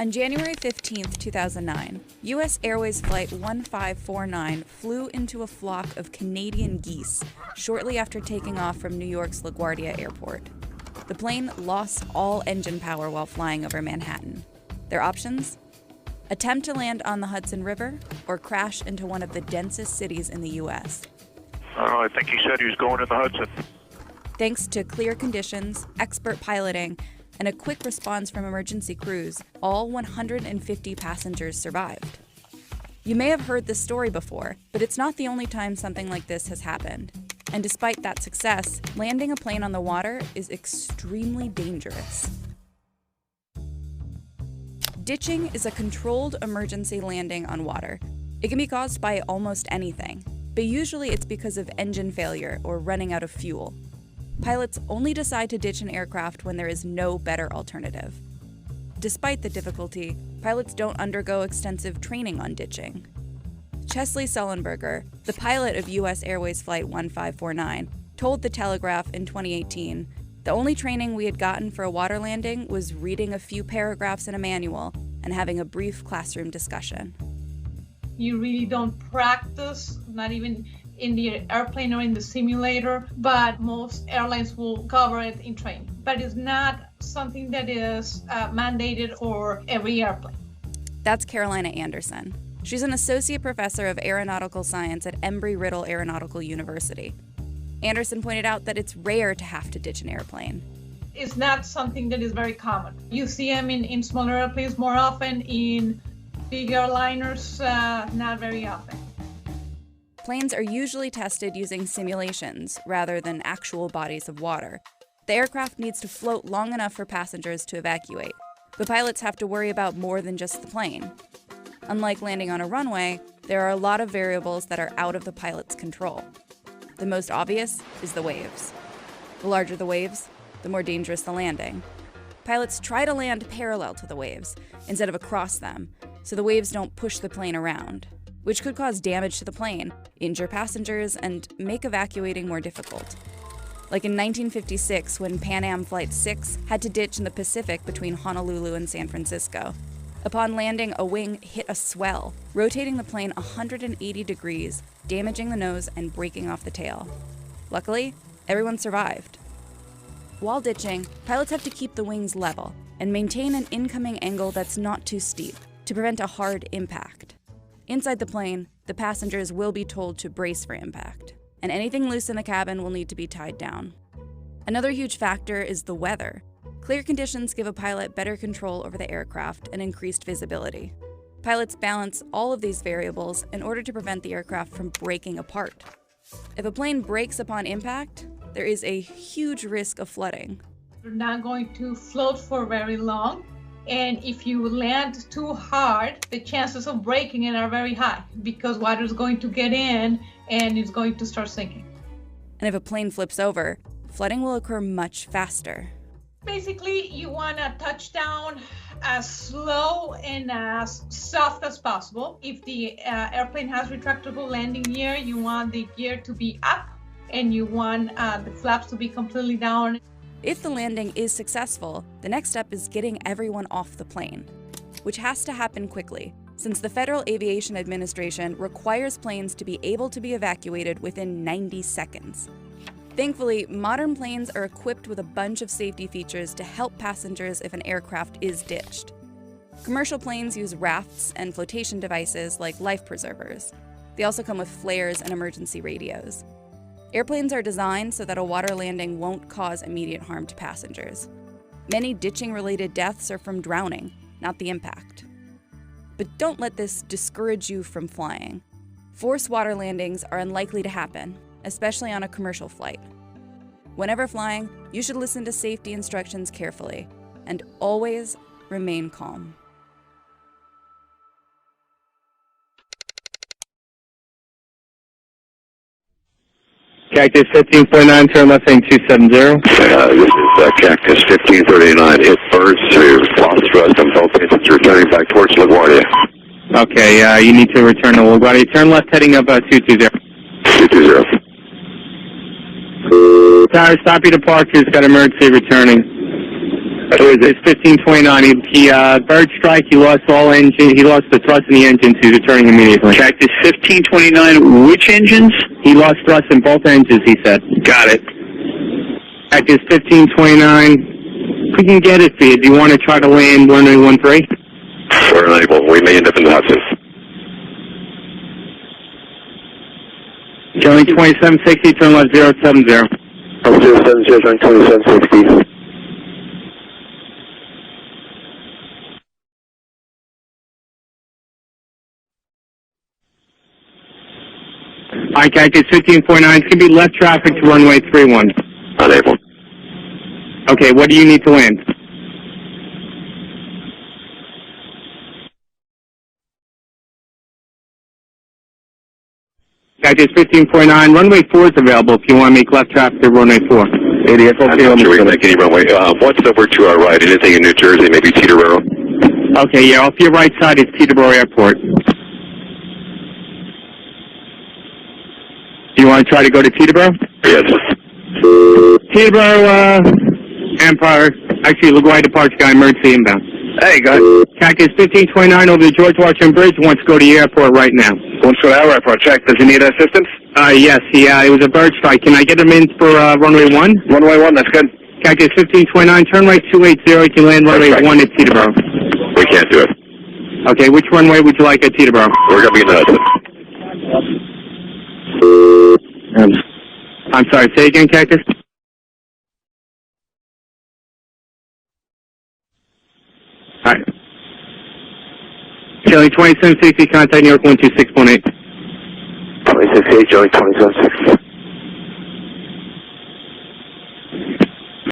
On January 15, 2009, U.S. Airways Flight 1549 flew into a flock of Canadian geese shortly after taking off from New York's LaGuardia Airport. The plane lost all engine power while flying over Manhattan. Their options? Attempt to land on the Hudson River or crash into one of the densest cities in the U.S. I think he said he was going to the Hudson. Thanks to clear conditions, expert piloting, and a quick response from emergency crews, all 150 passengers survived. You may have heard this story before, but it's not the only time something like this has happened. And despite that success, landing a plane on the water is extremely dangerous. Ditching is a controlled emergency landing on water. It can be caused by almost anything, but usually it's because of engine failure or running out of fuel. Pilots only decide to ditch an aircraft when there is no better alternative. Despite the difficulty, pilots don't undergo extensive training on ditching. Chesley Sullenberger, the pilot of U.S. Airways Flight 1549, told The Telegraph in 2018, "The only training we had gotten for a water landing was reading a few paragraphs in a manual and having a brief classroom discussion." You really don't practice, not even in the airplane or in the simulator, but most airlines will cover it in training. But it's not something that is mandated for every airplane. That's Carolina Anderson. She's an associate professor of aeronautical science at Embry-Riddle Aeronautical University. Anderson pointed out that it's rare to have to ditch an airplane. It's not something that is very common. You see them in smaller airplanes more often, in big airliners, not very often. Planes are usually tested using simulations rather than actual bodies of water. The aircraft needs to float long enough for passengers to evacuate, but pilots have to worry about more than just the plane. Unlike landing on a runway, there are a lot of variables that are out of the pilot's control. The most obvious is the waves. The larger the waves, the more dangerous the landing. Pilots try to land parallel to the waves instead of across them, so the waves don't push the plane around, which could cause damage to the plane, injure passengers, and make evacuating more difficult. Like in 1956, when Pan Am Flight 6 had to ditch in the Pacific between Honolulu and San Francisco. Upon landing, a wing hit a swell, rotating the plane 180 degrees, damaging the nose and breaking off the tail. Luckily, everyone survived. While ditching, pilots have to keep the wings level and maintain an incoming angle that's not too steep to prevent a hard impact. Inside the plane, the passengers will be told to brace for impact, and anything loose in the cabin will need to be tied down. Another huge factor is the weather. Clear conditions give a pilot better control over the aircraft and increased visibility. Pilots balance all of these variables in order to prevent the aircraft from breaking apart. If a plane breaks upon impact, there is a huge risk of flooding. You're not going to float for very long, and if you land too hard, the chances of breaking it are very high because water is going to get in and it's going to start sinking. And if a plane flips over, flooding will occur much faster. Basically, you want to touch down as slow and as soft as possible. If the airplane has retractable landing gear, you want the gear to be up and you want the flaps to be completely down. If the landing is successful, the next step is getting everyone off the plane, which has to happen quickly, since the Federal Aviation Administration requires planes to be able to be evacuated within 90 seconds. Thankfully, modern planes are equipped with a bunch of safety features to help passengers if an aircraft is ditched. Commercial planes use rafts and flotation devices like life preservers. They also come with flares and emergency radios. Airplanes are designed so that a water landing won't cause immediate harm to passengers. Many ditching-related deaths are from drowning, not the impact. But don't let this discourage you from flying. Forced water landings are unlikely to happen, especially on a commercial flight. Whenever flying, you should listen to safety instructions carefully and always remain calm. Cactus 15.9, turn left heading 270. This is Cactus 1539. It birds to lost thrust on both engines, returning back towards LaGuardia. Okay, you need to return to LaGuardia. Turn left heading up 220. 220. Tower, stop your departures, got emergency returning. It's 1529. He bird strike. He lost all engine. He lost the thrust in the engines. He's returning immediately. Cactus 1529, which engines? He lost thrust in both engines, he said. Got it. Cactus 1529. We can get it for you. Do you want to try to land 1913? We're unable. We may end up in the Hudson. Joey 2760, turn left 070. 070, join 2760. Alright, Cactus 1549. It's going to be left traffic to runway 31. Unable. Okay, what do you need to land? Cactus 1549. Runway 4 is available if you want to make left traffic to runway 4. ADF, I'm not sure we can make any runway. What's over to our right? Anything in New Jersey, maybe Teterboro? Okay, yeah, off your right side is Teterboro Airport. Do you want to try to go to Teterboro? Yes. Teterboro, Empire, actually, LaGuardia Departure Guy, emergency inbound. Hey, guys. Cactus 1529 over the George Washington Bridge, wants to go to the airport right now. Wants to our airport, check. Does he need assistance? Yes, it was a bird strike. Can I get him in for runway 1? Runway 1, that's good. Cactus 1529, turn right 280, you can land runway 1 at Teterboro. We can't do it. Okay, which runway would you like at Teterboro? We're going to be in the Hudson. I'm sorry, say again, Cactus? Alright. Kelly 2760, contact New York 12618. 268, Joey 2760.